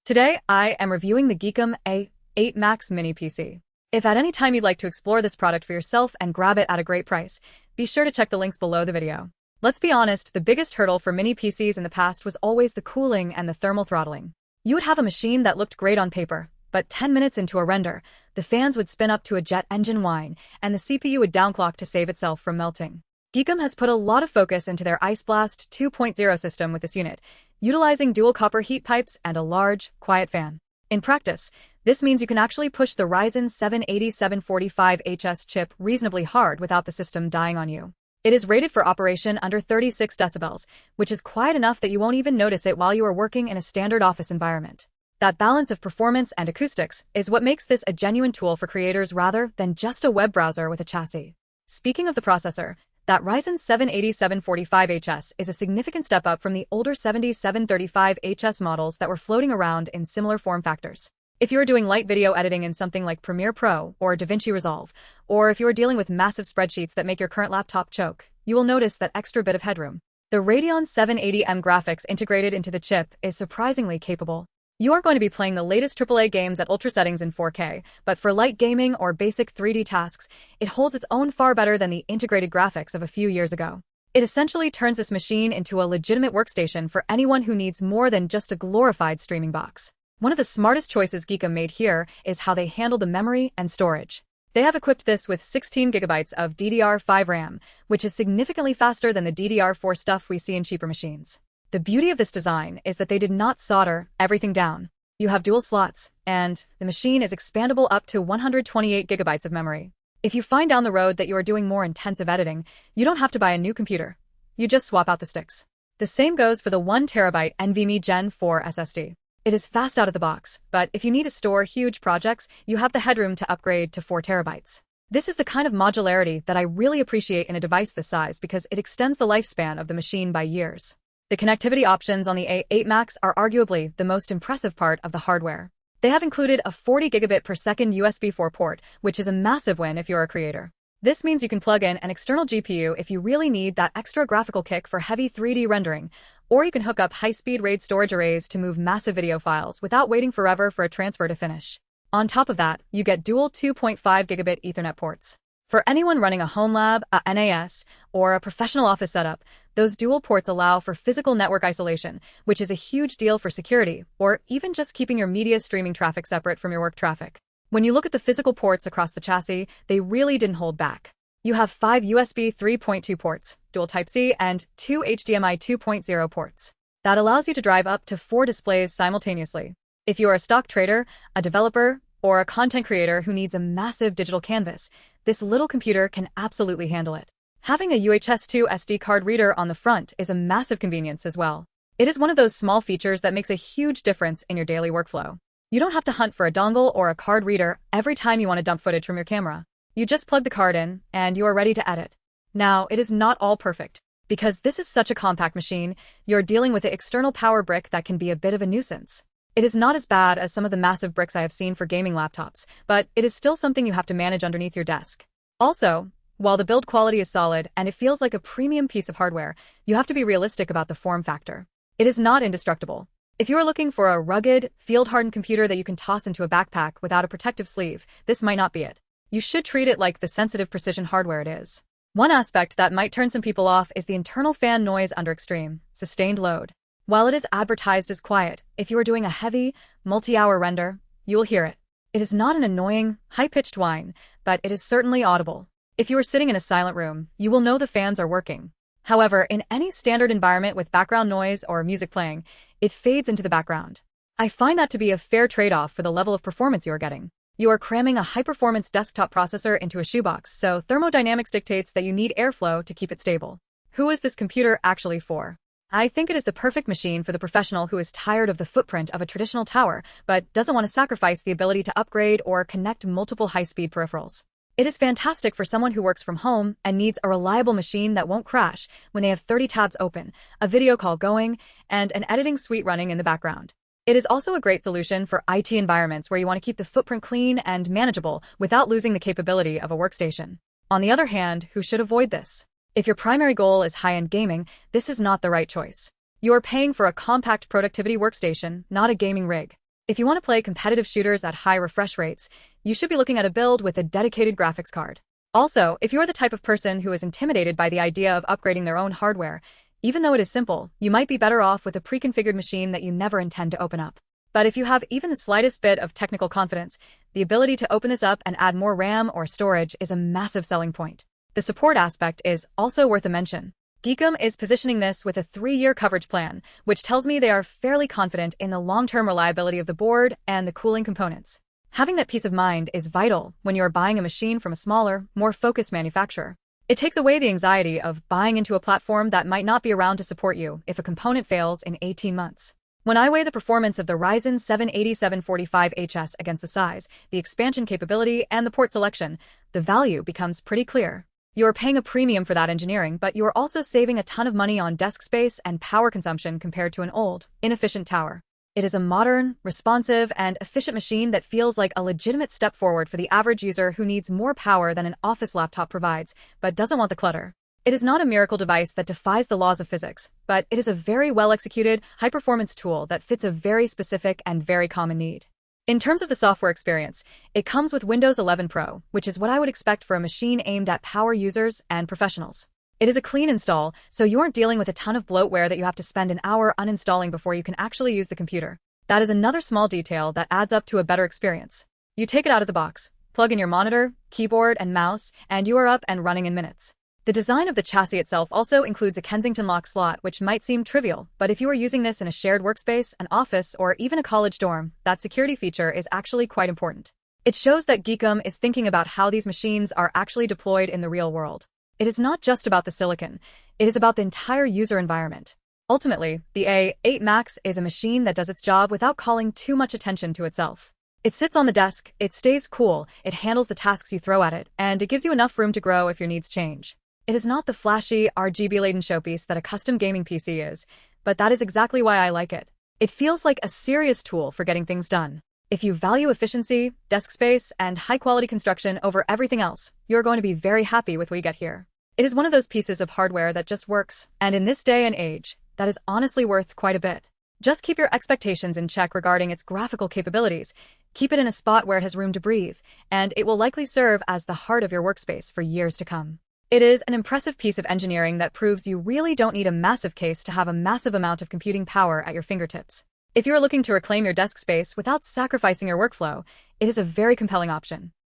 Today, I am reviewing the GEEKOM A8 Max mini PC. If at any time you'd like to explore this product for yourself and grab it at a great price, be sure to check the links below the video. Let's be honest, the biggest hurdle for mini PCs in the past was always the cooling and the thermal throttling. You would have a machine that looked great on paper, but 10 minutes into a render, the fans would spin up to a jet engine whine, and the CPU would downclock to save itself from melting. GEEKOM has put a lot of focus into their IceBlast 2.0 system with this unit, utilizing dual copper heat pipes and a large, quiet fan. In practice, this means you can actually push the Ryzen 7 8745HS chip reasonably hard without the system dying on you. It is rated for operation under 36 decibels, which is quiet enough that you won't even notice it while you are working in a standard office environment. That balance of performance and acoustics is what makes this a genuine tool for creators rather than just a web browser with a chassis. Speaking of the processor, that Ryzen 7 8745HS is a significant step up from the older 7735HS models that were floating around in similar form factors. If you're doing light video editing in something like Premiere Pro or DaVinci Resolve, or if you're dealing with massive spreadsheets that make your current laptop choke, you will notice that extra bit of headroom. The Radeon 780M graphics integrated into the chip is surprisingly capable. You aren't going to be playing the latest AAA games at ultra settings in 4K, but for light gaming or basic 3D tasks, it holds its own far better than the integrated graphics of a few years ago. It essentially turns this machine into a legitimate workstation for anyone who needs more than just a glorified streaming box. One of the smartest choices GEEKOM made here is how they handle the memory and storage. They have equipped this with 16 GB of DDR5 RAM, which is significantly faster than the DDR4 stuff we see in cheaper machines. The beauty of this design is that they did not solder everything down. You have dual slots, and the machine is expandable up to 128 GB of memory. If you find down the road that you are doing more intensive editing, you don't have to buy a new computer. You just swap out the sticks. The same goes for the 1TB NVMe Gen4 SSD. It is fast out of the box, but if you need to store huge projects, you have the headroom to upgrade to 4 TB. This is the kind of modularity that I really appreciate in a device this size because it extends the lifespan of the machine by years. The connectivity options on the A8 Max are arguably the most impressive part of the hardware. They have included a 40 gigabit per second USB 4 port, which is a massive win if you're a creator. This means you can plug in an external GPU if you really need that extra graphical kick for heavy 3D rendering, or you can hook up high-speed RAID storage arrays to move massive video files without waiting forever for a transfer to finish. On top of that, you get dual 2.5 gigabit Ethernet ports. For anyone running a home lab, a NAS, or a professional office setup, those dual ports allow for physical network isolation, which is a huge deal for security, or even just keeping your media streaming traffic separate from your work traffic. When you look at the physical ports across the chassis, they really didn't hold back. You have 5 USB 3.2 ports, dual Type-C, and 2 HDMI 2.0 ports. That allows you to drive up to 4 displays simultaneously. If you are a stock trader, a developer, or a content creator who needs a massive digital canvas, this little computer can absolutely handle it. Having a UHS-2 SD card reader on the front is a massive convenience as well. It is one of those small features that makes a huge difference in your daily workflow. You don't have to hunt for a dongle or a card reader every time you want to dump footage from your camera. You just plug the card in, and you are ready to edit. Now, it is not all perfect. Because this is such a compact machine, you're dealing with an external power brick that can be a bit of a nuisance. It is not as bad as some of the massive bricks I have seen for gaming laptops, but it is still something you have to manage underneath your desk. Also, while the build quality is solid and it feels like a premium piece of hardware, you have to be realistic about the form factor. It is not indestructible. If you are looking for a rugged, field-hardened computer that you can toss into a backpack without a protective sleeve, this might not be it. You should treat it like the sensitive precision hardware it is. One aspect that might turn some people off is the internal fan noise under extreme, sustained load. While it is advertised as quiet, if you are doing a heavy, multi-hour render, you will hear it. It is not an annoying, high-pitched whine, but it is certainly audible. If you are sitting in a silent room, you will know the fans are working. However, in any standard environment with background noise or music playing, it fades into the background. I find that to be a fair trade-off for the level of performance you are getting. You are cramming a high-performance desktop processor into a shoebox, so thermodynamics dictates that you need airflow to keep it stable. Who is this computer actually for? I think it is the perfect machine for the professional who is tired of the footprint of a traditional tower, but doesn't want to sacrifice the ability to upgrade or connect multiple high-speed peripherals. It is fantastic for someone who works from home and needs a reliable machine that won't crash when they have 30 tabs open, a video call going, and an editing suite running in the background. It is also a great solution for IT environments where you want to keep the footprint clean and manageable without losing the capability of a workstation. On the other hand, who should avoid this? If your primary goal is high-end gaming, this is not the right choice. You are paying for a compact productivity workstation, not a gaming rig. If you want to play competitive shooters at high refresh rates, you should be looking at a build with a dedicated graphics card. Also, if you're the type of person who is intimidated by the idea of upgrading their own hardware, even though it is simple, you might be better off with a pre-configured machine that you never intend to open up. But if you have even the slightest bit of technical confidence, the ability to open this up and add more RAM or storage is a massive selling point. The support aspect is also worth a mention. GEEKOM is positioning this with a 3-year coverage plan, which tells me they are fairly confident in the long-term reliability of the board and the cooling components. Having that peace of mind is vital when you're buying a machine from a smaller, more focused manufacturer. It takes away the anxiety of buying into a platform that might not be around to support you if a component fails in 18 months. When I weigh the performance of the Ryzen 7 8745HS against the size, the expansion capability, and the port selection, the value becomes pretty clear. You are paying a premium for that engineering, but you are also saving a ton of money on desk space and power consumption compared to an old, inefficient tower. It is a modern, responsive, and efficient machine that feels like a legitimate step forward for the average user who needs more power than an office laptop provides, but doesn't want the clutter. It is not a miracle device that defies the laws of physics, but it is a very well-executed, high-performance tool that fits a very specific and very common need. In terms of the software experience, it comes with Windows 11 Pro, which is what I would expect for a machine aimed at power users and professionals. It is a clean install, so you aren't dealing with a ton of bloatware that you have to spend an hour uninstalling before you can actually use the computer. That is another small detail that adds up to a better experience. You take it out of the box, plug in your monitor, keyboard, and mouse, and you are up and running in minutes. The design of the chassis itself also includes a Kensington lock slot, which might seem trivial, but if you are using this in a shared workspace, an office, or even a college dorm, that security feature is actually quite important. It shows that GEEKOM is thinking about how these machines are actually deployed in the real world. It is not just about the silicon, it is about the entire user environment. Ultimately, the A8 Max is a machine that does its job without calling too much attention to itself. It sits on the desk, it stays cool, it handles the tasks you throw at it, and it gives you enough room to grow if your needs change. It is not the flashy, RGB-laden showpiece that a custom gaming PC is, but that is exactly why I like it. It feels like a serious tool for getting things done. If you value efficiency, desk space, and high-quality construction over everything else, you're going to be very happy with what you get here. It is one of those pieces of hardware that just works, and in this day and age, that is honestly worth quite a bit. Just keep your expectations in check regarding its graphical capabilities. Keep it in a spot where it has room to breathe, and it will likely serve as the heart of your workspace for years to come. It is an impressive piece of engineering that proves you really don't need a massive case to have a massive amount of computing power at your fingertips. If you are looking to reclaim your desk space without sacrificing your workflow, it is a very compelling option.